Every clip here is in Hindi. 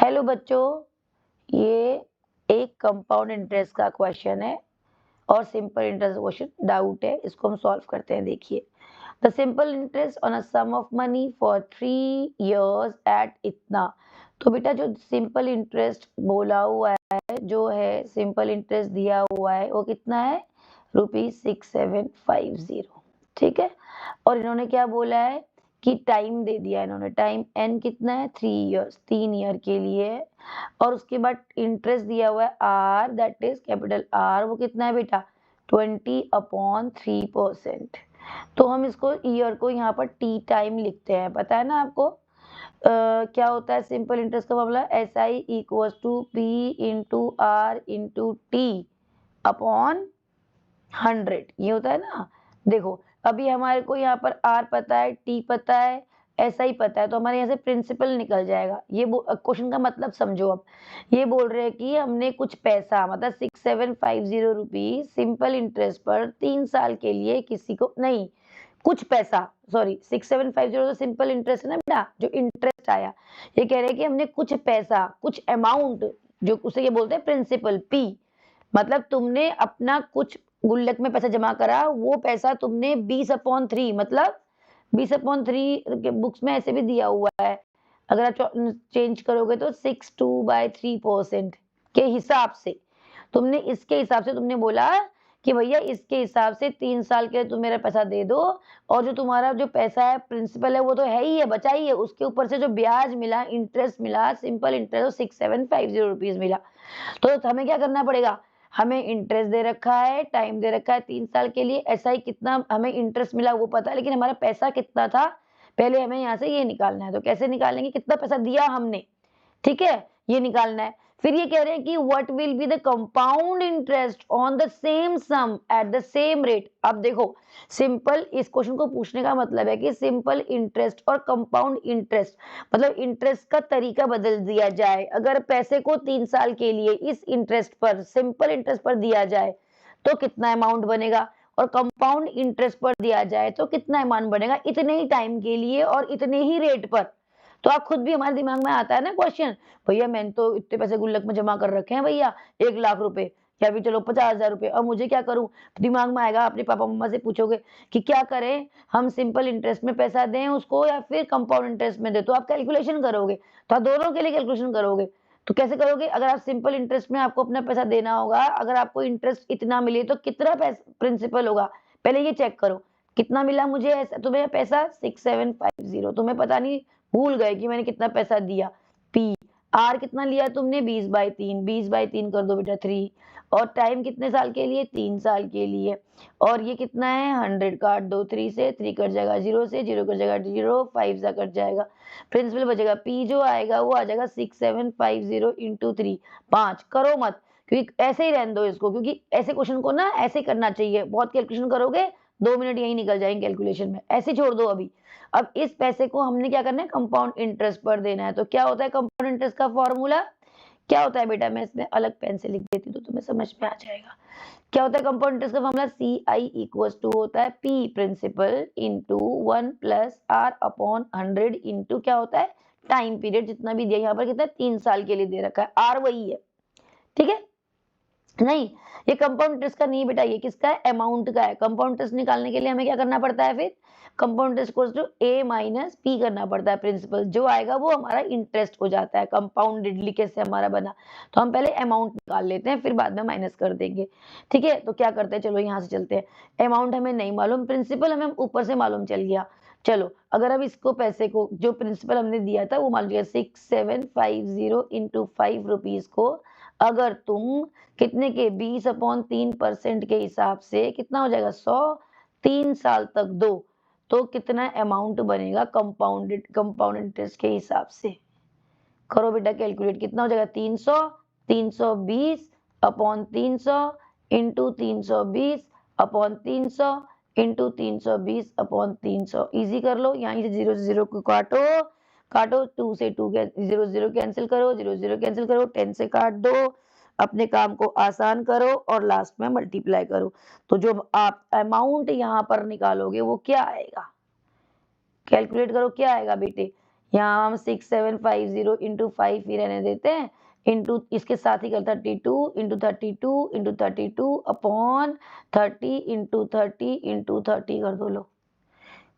हेलो बच्चों, ये एक कंपाउंड इंटरेस्ट का क्वेश्चन है और सिंपल इंटरेस्ट क्वेश्चन डाउट है, इसको हम सॉल्व करते हैं। देखिए, the simple interest on a sum of money for 3 years at इतना। तो बेटा जो सिंपल इंटरेस्ट बोला हुआ है, जो है सिंपल इंटरेस्ट दिया हुआ है, वो कितना है? ₹6750। ठीक है। और इन्होंने क्या बोला है कि टाइम दे दिया इन्होंने, टाइम एन कितना है? 3 years, 3 ईयर के लिए है। और उसके बाद इंटरेस्ट दिया हुआ है R, that is capital R, वो कितना है बेटा? 20/3%। तो हम इसको ईयर को यहाँ पर टी टाइम लिखते हैं, पता है ना आपको? क्या होता है सिंपल इंटरेस्ट का मामला? S I equal to P into R into T upon 100, ये होता है ना। देखो, अभी हमारे को यहाँ पर आर पता है, टी पता है, ऐसा ही पता है, तो हमारे यहाँ से प्रिंसिपल निकल जाएगा। ये क्वेश्चन का मतलब समझो। अब ये बोल रहे हैं कि हमने कुछ पैसा, मतलब 6750 रुपीज सिंपल इंटरेस्ट पर 3 साल के लिए किसी को नहीं, कुछ पैसा, सॉरी 6750 तो सिंपल इंटरेस्ट है ना बेटा, जो इंटरेस्ट आया। ये कह रहे हैं कि हमने कुछ पैसा, कुछ अमाउंट, जो उसे ये बोलते हैं प्रिंसिपल पी, मतलब तुमने अपना कुछ गुल्लक में पैसा जमा करा, वो पैसा तुमने 20/3, मतलब 20/3 बुक्स में ऐसे भी दिया हुआ है, अगर आप चेंज करोगे तो 62/3% के हिसाब से तुमने, इसके हिसाब से तुमने बोला कि भैया इसके हिसाब से 3 साल के लिए तुम मेरा पैसा दे दो, और जो तुम्हारा जो पैसा है प्रिंसिपल है वो तो है ही है, बचा ही है, उसके ऊपर से जो ब्याज मिला, इंटरेस्ट मिला, सिंपल इंटरेस्ट 6750 रुपीज मिला। तो हमें क्या करना पड़ेगा? हमें इंटरेस्ट दे रखा है, टाइम दे रखा है 3 साल के लिए, ऐसा ही कितना हमें इंटरेस्ट मिला वो पता है, लेकिन हमारा पैसा कितना था पहले हमें यहाँ से ये निकालना है। तो कैसे निकालेंगे? कितना पैसा दिया हमने, ठीक है, ये निकालना है। फिर ये कह रहे हैं कि what will be the compound interest on the same sum at the same rate. अब देखो, सिंपल, इस क्वेश्चन को पूछने का मतलब है कि सिंपल इंटरेस्ट और कंपाउंड इंटरेस्ट, मतलब इंटरेस्ट का तरीका बदल दिया जाए। अगर पैसे को 3 साल के लिए इस इंटरेस्ट पर, सिंपल इंटरेस्ट पर दिया जाए तो कितना अमाउंट बनेगा, और कंपाउंड इंटरेस्ट पर दिया जाए तो कितना अमाउंट बनेगा, इतने ही टाइम के लिए और इतने ही रेट पर। तो आप खुद भी, हमारे दिमाग में आता है ना क्वेश्चन, भैया मैंने तो इतने पैसे गुल्लक में जमा कर रखे हैं भैया, 1 लाख रुपए, या फिर चलो 50,000 रुपए, अब मुझे क्या करूं? दिमाग में आएगा, अपने पापा मम्मा से पूछोगे कि क्या करें, हम सिंपल इंटरेस्ट में पैसा दें उसको या फिर कंपाउंड इंटरेस्ट में दें, तो आप कैलकुलेशन करोगे, तो आप दोनों के लिए कैलकुलेशन करोगे। तो कैसे करोगे? अगर आप सिंपल इंटरेस्ट में आपको अपना पैसा देना होगा, अगर आपको इंटरेस्ट इतना मिले तो कितना पैसा प्रिंसिपल होगा, पहले ये चेक करो कितना मिला मुझे, ऐसा तुम्हें पैसा 6750, तुम्हें पता नहीं, भूल गए कि मैंने कितना पैसा दिया। पी आर कितना लिया तुमने? 20/3, 20/3 कर दो बेटा 3, और टाइम कितने साल के लिए? 3 साल के लिए। और ये कितना है? 100 काट दो 3 से, 3 कट जाएगा 0 से, 0 कट जाएगा 0, 5 सा कट जाएगा, प्रिंसिपल बचेगा। पी जो आएगा वो आ जाएगा 6750 इंटू 3। 5 करो मत, क्योंकि ऐसे ही रहने दो इसको, क्योंकि ऐसे क्वेश्चन को ना ऐसे करना चाहिए, बहुत कैलकुलेशन करोगे 2 मिनट यही निकल जाएंगे कैलकुलेशन में, ऐसे छोड़ दो अभी। अब इस पैसे को हमने क्या करना है? कंपाउंड इंटरेस्ट पर देना है। तो क्या होता है कंपाउंड इंटरेस्ट का फॉर्मूला? क्या होता है बेटा? मैं इसमें अलग पेन से लिख देती हूँ तो तुम्हें समझ में आ जाएगा। क्या होता है कंपाउंड इंटरेस्ट का formula? C I equal to होता है P principal into 1 plus R upon 100 into क्या होता है? टाइम पीरियड, जितना भी दिया यहाँ पर कितना 3 साल के लिए दे रखा है, आर वही है, ठीक है। नहीं, ये कंपाउंड इंटरेस्ट का नहीं बेटा, ये किसका है? अमाउंट का है। कंपाउंड इंटरेस्ट निकालने के लिए हमें क्या करना पड़ता है? फिर compound interest equals to A minus P करना पड़ता है प्रिंसिपल, जो आएगा वो हमारा इंटरेस्ट हो जाता है, कंपाउंडेडली कैसे हमारा बना। तो हम पहले अमाउंट निकाल लेते हैं, फिर बाद में माइनस कर देंगे, ठीक है। तो क्या करते हैं, चलो यहाँ से चलते हैं। अमाउंट हमें नहीं मालूम, प्रिंसिपल हमें ऊपर से मालूम चल गया। चलो, अगर अब इसको पैसे को, जो प्रिंसिपल हमने दिया था वो मान लिया 6750 इंटू 5 रुपीज को, अगर तुम कितने के 20/3% के हिसाब से कितना हो जाएगा? 100, 3 साल तक दो, तो कितना अमाउंट बनेगा कंपाउंड इंटरेस्ट के हिसाब से? करो बेटा कैलकुलेट, कितना हो जाएगा? 300, 320/300 इंटू 320/300 इंटू 320/300। इजी कर लो, यहाँ से 0 से 0 को काटो, काटो 2 से 2 0 0 कैंसिल करो, 0 0 कैंसिल करो, 10 से काट दो, अपने काम को आसान करो और लास्ट में मल्टीप्लाई करो। तो जो आप अमाउंट यहाँ पर निकालोगे वो क्या आएगा? कैलकुलेट करो, क्या आएगा बेटे? यहाँ हम 6750 इंटू 5 ही रहने देते हैं, इंटू इसके साथ ही कर 32 into 32 into 32 upon 30 into 30 into 30 कर दो। लो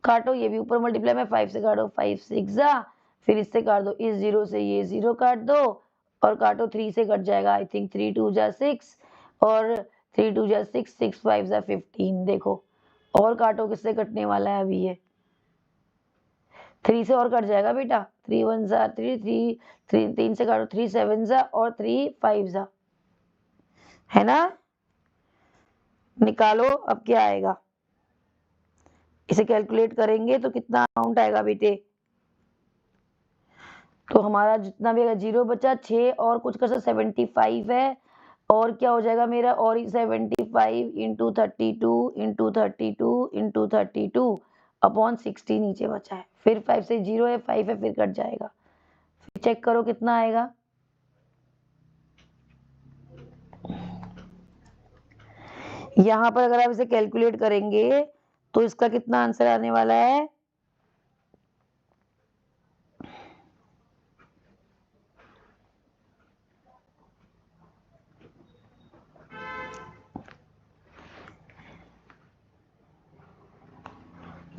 काटो, ये भी ऊपर मल्टीप्लाई में 5 से काटो, 5 6 जा, फिर इससे काट दो, इस 0 से ये 0 काट दो और काटो, 3 से कट जाएगा आई थिंक, 3 2 जा 6 और 3 2 जा 6, 6 5 जा 15। देखो और काटो, किससे कटने वाला है अभी ये, 3 से और कट जाएगा बेटा, 3 1 जा 3, 3 से काटो, 3 7 जा और 3 5 जा, है ना। निकालो अब क्या आएगा, इसे कैलकुलेट करेंगे तो कितना अमाउंट आएगा बेटे। तो हमारा जितना भी अगर 0 बचा, 6 और कुछ कर 75 है, और क्या हो जाएगा मेरा, और 75 इंटू 32 इंटू 32 इंटू 32 अपॉन 60 नीचे बचा है, फिर 5 से 0 है, 5 है, फिर कट जाएगा, फिर चेक करो कितना आएगा। यहाँ पर अगर आप इसे कैलकुलेट करेंगे तो इसका कितना आंसर आने वाला है,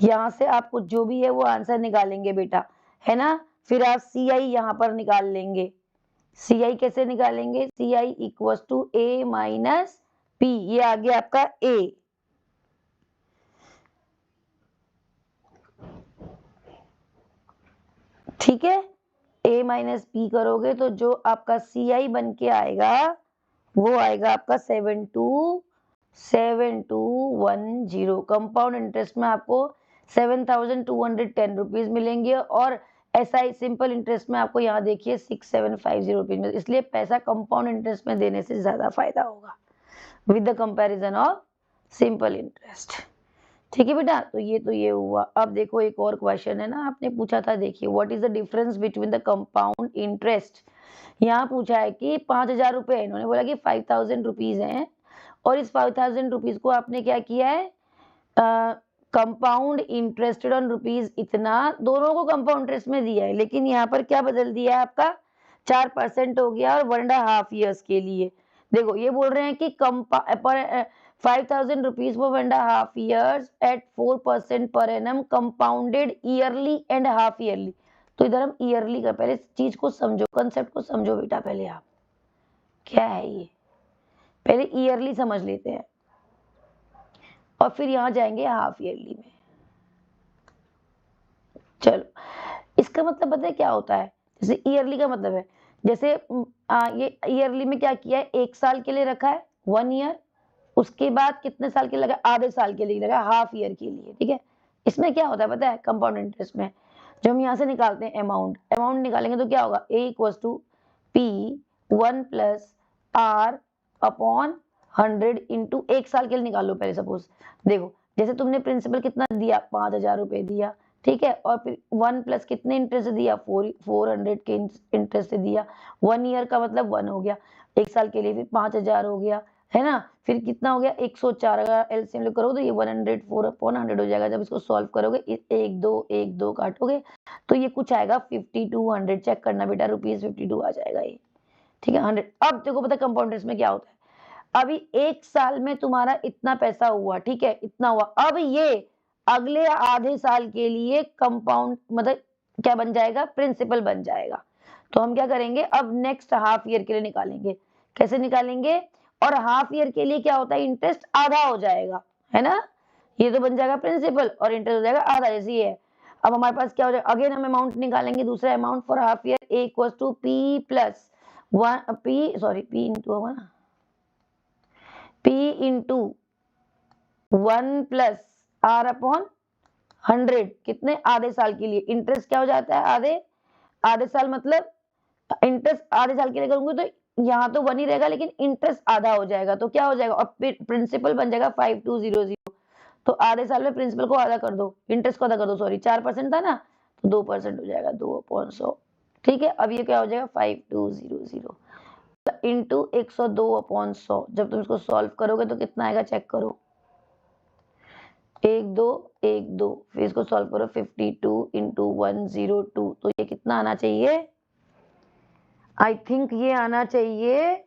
यहाँ से आपको जो भी है वो आंसर निकालेंगे बेटा, है ना। फिर आप सी आई यहाँ पर निकाल लेंगे। सी आई कैसे निकालेंगे, C I equal to A minus P, ये आ गया आपका ए, ठीक है। ए माइनस पी करोगे तो जो आपका सी आई बन के आएगा वो आएगा आपका 727210। कंपाउंड इंटरेस्ट में आपको 7210 रुपीज मिलेंगे, और एसआई सिंपल इंटरेस्ट में आपको यहाँ देखिए 6750 रुपीज में, इसलिए पैसा कंपाउंड इंटरेस्ट में देने से ज्यादा फायदा होगा with the comparison of simple interest. ठीक है बेटा, तो ये हुआ। अब देखो एक और क्वेश्चन है ना, आपने पूछा था, देखिए what is the difference between the compound interest. यहाँ पूछा है कि 5000 रुपए, इन्होंने बोला कि 5000 रुपीज है, और इस 5000 रुपीज को आपने क्या किया है, कंपाउंड इंटरेस्टेड ऑन रुपीज इतना, दोनों को कंपाउंड इंटरेस्ट में दिया है, लेकिन यहाँ पर क्या बदल दिया है आपका, 4% हो गया, और 1.5 ईयर्स के लिए। देखो ये बोल रहे हैं कि 5000 rupees for 1.5 years at 4% per annum compounded yearly and half yearly. तो इधर हम ईयरली का, पहले चीज को समझो, कंसेप्ट को समझो बेटा, पहले आप क्या है ये, पहले ईयरली समझ लेते हैं और फिर यहाँ जाएंगे हाफ ईयरली में। चलो, इसका मतलब पता है क्या होता है, जैसे ईयरली का मतलब है, जैसे ये ईयरली में क्या किया है, 1 साल के लिए रखा है 1 ईयर, उसके बाद कितने साल के लगा, आधे साल के लिए लगा, हाफ ईयर के लिए, ठीक है। इसमें क्या होता है पता है, कंपाउंड इंटरेस्ट में जब हम यहाँ से निकालते हैं अमाउंट निकालेंगे तो क्या होगा, A equal to P 1 plus R upon 100 into 1 साल के लिए निकाल लो पहले, सपोज देखो जैसे तुमने प्रिंसिपल कितना दिया, 5000 रुपए दिया, ठीक है, और फिर 1 प्लस कितने इंटरेस्ट दिया, 400 के इंटरेस्ट से दिया, 1 ईयर का मतलब 1 हो गया, 1 साल के लिए फिर 5000 हो गया, है ना, फिर कितना हो गया 104, अगर एलसीएम करोगे तो ये 104 अपॉन 100 हो जाएगा। जब इसको सॉल्व करोगे 1 2 काटोगे तो ये कुछ आएगा 5200, चेक करना बेटा, रुपीज 52 आ जाएगा ये, ठीक है 100। अब देखो पता कंपाउंड इंटरेस्ट में क्या होता है, अभी 1 साल में तुम्हारा इतना पैसा हुआ, ठीक है, इतना हुआ, अब ये अगले आधे साल के लिए कंपाउंड मतलब क्या बन जाएगा, प्रिंसिपल बन जाएगा। तो हम क्या करेंगे, अब नेक्स्ट हाफ ईयर के लिए निकालेंगे, कैसे निकालेंगे, और हाफ ईयर के लिए क्या होता है, इंटरेस्ट आधा हो जाएगा, है ना, ये तो बन जाएगा प्रिंसिपल और इंटरेस्ट हो जाएगा आधा, जैसे ये है। अब हमारे पास क्या हो जाएगा, अगेन हम अमाउंट निकालेंगे, दूसरा amount for half year, A equal to P plus P into होगा ना, P into 1 plus R upon 100, कितने, आधे साल के लिए। इंटरेस्ट क्या हो जाता है, आधे साल मतलब इंटरेस्ट आधे साल के लिए करूंगी तो यहाँ तो 1 ही रहेगा, लेकिन इंटरेस्ट आधा हो जाएगा, तो क्या हो जाएगा, और प्रिंसिपल बन जाएगा 5200। तो आधे साल में प्रिंसिपल को आधा कर दो, इंटरेस्ट को आधा कर दो, सॉरी 4% था ना, तो 2% हो जाएगा, 2/100, ठीक है। अब ये क्या हो जाएगा 5200 इंटू 102/100। जब तुम इसको सॉल्व करोगे तो कितना आएगा, चेक करो, 1 2 1 2, फिर इसको सॉल्व करो 52 इंटू 102, तो ये कितना आना चाहिए? आई थिंक ये आना चाहिए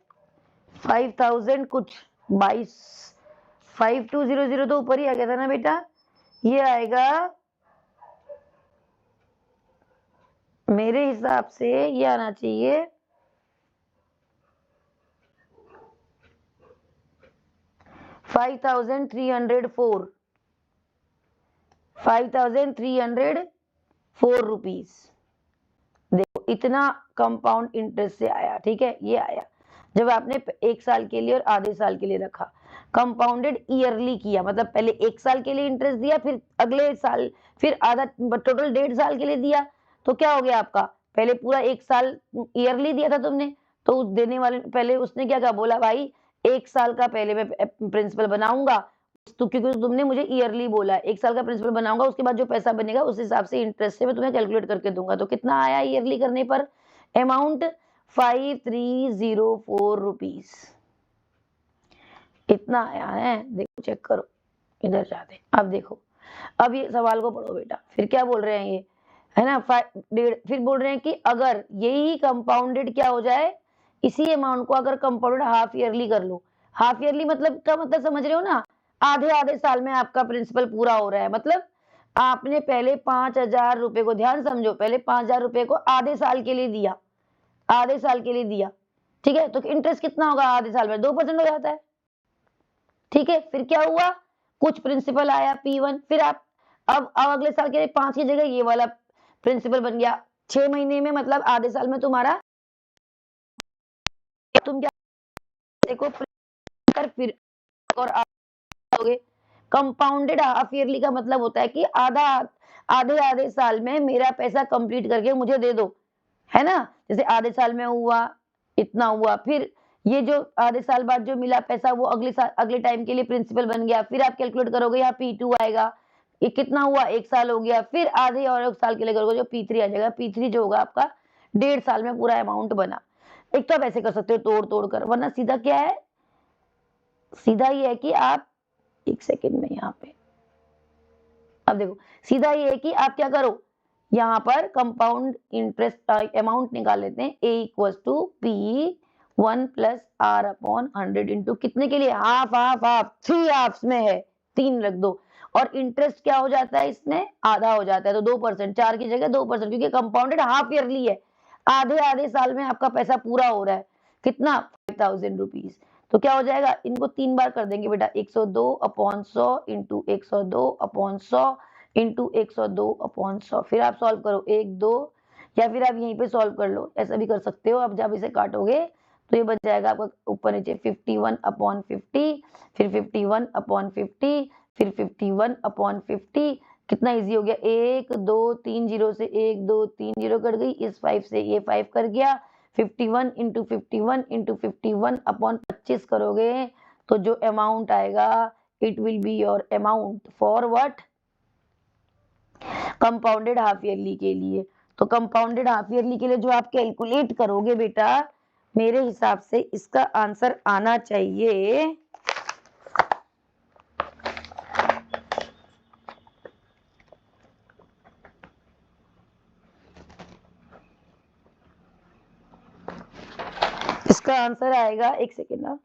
5000 कुछ 22। 5200 तो ऊपर ही आ गया था ना बेटा, ये आएगा मेरे हिसाब से, ये आना चाहिए 5304 5304 रुपीज। देखो इतना कंपाउंड इंटरेस्ट से आया, ठीक है, ये आया जब आपने 1 साल के लिए और आधे साल के लिए रखा। कंपाउंडेड ईयरली किया, मतलब पहले 1 साल के लिए इंटरेस्ट दिया, फिर अगले साल फिर आधा, टोटल 1.5 साल के लिए दिया, तो क्या हो गया आपका? पहले पूरा 1 साल ईयरली दिया था तुमने, तो उस देने वाले पहले उसने क्या कहा, बोला भाई 1 साल का पहले मैं प्रिंसिपल बनाऊंगा, तो क्योंकि तुमने मुझे ईयरली बोला, 1 साल का प्रिंसिपल बनाऊंगा, उसके बाद जो पैसा बनेगा उस हिसाब से इंटरेस्ट से मैं तुम्हें कैलकुलेट करके दूंगा। तो कितना आया ईयरली करने पर अमाउंट? 5304 रुपीज इतना आया है। देखो चेक करो, इधर जाते, अब देखो, अब ये सवाल को पढ़ो बेटा, फिर क्या बोल रहे हैं ये, है ना, फिर बोल रहे हैं कि अगर यही कंपाउंडेड क्या हो जाए, इसी अमाउंट को अगर कंपाउंडेड हाफ ईयरली कर लो। हाफ ईयरली मतलब का मतलब समझ रहे हो ना, आधे आधे साल में आपका प्रिंसिपल पूरा हो रहा है, मतलब आपने पहले 5000 रुपए को, ध्यान समझो, पहले 5000 रुपए को आधे साल के लिए दिया, आधे साल के लिए दिया, ठीक है, तो इंटरेस्ट कितना होगा आधे साल में? 2% हो जाता है, ठीक है। फिर क्या हुआ, कुछ प्रिंसिपल आया P1, फिर आप अब अगले साल के लिए 5 की जगह ये वाला प्रिंसिपल बन गया। 6 महीने में, मतलब आधे साल में तुम्हारा, तुम क्या देखो फिर और आओगे। कंपाउंडेड हाफ ईयरली का मतलब होता है कि आधे आधे साल में मेरा पैसा कंप्लीट करके मुझे दे दो, है ना। जैसे आधे साल में हुआ, इतना हुआ, फिर ये जो आधे साल बाद जो मिला पैसा वो अगले साल, अगले टाइम के लिए प्रिंसिपल बन गया। फिर आप कैलकुलेट करोगे, यहाँ P2 आएगा, ये कितना हुआ, 1 साल हो गया, फिर आधे और 1 साल के लिए करोगे, जो P3 आ जाएगा। P3 जो होगा आपका 1.5 साल में पूरा अमाउंट बना। एक तो आप ऐसे कर सकते हो तोड़ तोड़ कर, वरना सीधा क्या है, सीधा ये है कि आप, एक सेकेंड में यहाँ पे, अब देखो सीधा ये है कि आप क्या करो, यहाँ पर कंपाउंड इंटरेस्ट अमाउंट निकाल लेते हैं। A equal to P1 plus R upon 100 into कितने के लिए, हाफ हाफ हाफ, 3 हाफ्स में है, 3 रख दो, और इंटरेस्ट क्या हो जाता है इसमें, आधा हो जाता है, तो 2%, 4 की जगह 2%, क्योंकि कंपाउंडेड हाफ ईयरली है, आधे आधे साल में आपका पैसा पूरा हो रहा है। कितना, 5000 रुपीज। तो क्या हो जाएगा, इनको 3 बार कर देंगे बेटा, 102 upon 100 into 102 upon 100 into 102 upon 100। फिर आप सॉल्व करो 1 2, या फिर आप यहीं पे सॉल्व कर लो, ऐसा भी कर सकते हो। अब जब इसे काटोगे तो ये बन जाएगा आपका ऊपर नीचे 51 अपॉन 50, फिर 51 अपॉन 50, फिर 51 अपॉन 50। कितना इजी हो गया, 1 2 3 जीरो से 1 2 3 जीरो कट गई, इस 5 से ये 5 कर गया। 51 इंटू 51 इंटू 51 अपॉन 25 करोगे तो जो अमाउंट आएगा, it will be your amount for what, compounded half yearly के लिए। तो कंपाउंडेड हाफ ईयरली के लिए जो आप कैलकुलेट करोगे बेटा, मेरे हिसाब से इसका आंसर आना चाहिए, इसका आंसर आएगा, एक सेकेंड ना,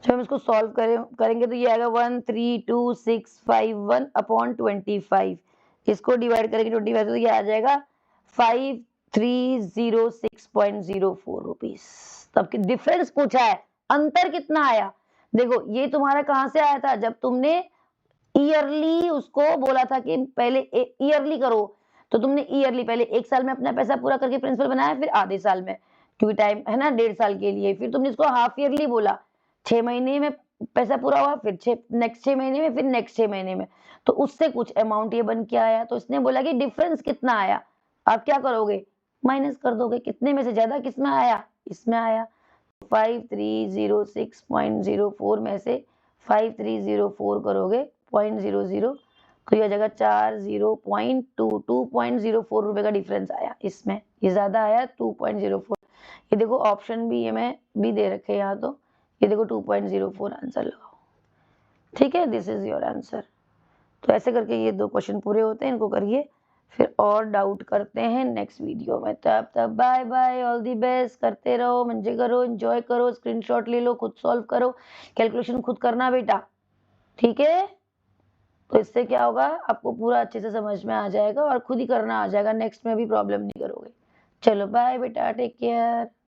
जब हम इसको सॉल्व करेंगे तो ये आएगा 132,651 अपॉन 25। इसको डिवाइड करेंगे 25 तो ये आ जाएगा 5306.04 रुपीज। तब कि डिफरेंस पूछा है, अंतर कितना आया। देखो ये तुम्हारा कहां से आया था, जब तुमने ईयरली उसको बोला था कि पहले ईयरली करो, तो तुमने ईयरली पहले 1 साल में अपना पैसा पूरा करके प्रिंसिपल बनाया, फिर आधे साल में, क्योंकि टाइम है ना 1.5 साल के लिए। फिर तुमने इसको हाफ ईयरली बोला, 6 महीने में पैसा पूरा हुआ, फिर नेक्स्ट 6 महीने में, फिर नेक्स्ट 6 महीने में, तो उससे कुछ अमाउंट ये बन के आया। तो इसने बोला कि डिफरेंस कितना आया, आप क्या करोगे, माइनस कर दोगे, कितने में से ज्यादा किसमें आया, इसमें आया। 5306.04 में से 5304 करोगे 0.00 तो ये आ जाएगा 2.04 रुपए का डिफरेंस आया इसमें, ये ज्यादा आया 2.04। ये देखो ऑप्शन भी ये में भी दे रखे हैं यहाँ, तो ये देखो 2.04 आंसर लगाओ। ठीक है, दिस इज योर आंसर। तो ऐसे करके ये 2 क्वेश्चन पूरे होते हैं, इनको करिए, फिर और डाउट करते हैं नेक्स्ट वीडियो में। तब तब bye bye, all the best, करते रहो, मजे करो, एंजॉय करो, स्क्रीनशॉट ले लो, खुद सॉल्व करो, कैलकुलेशन खुद करना बेटा, ठीक है। तो इससे क्या होगा, आपको पूरा अच्छे से समझ में आ जाएगा और खुद ही करना आ जाएगा, नेक्स्ट में भी प्रॉब्लम नहीं करोगे। चलो बाय बेटा, टेक केयर।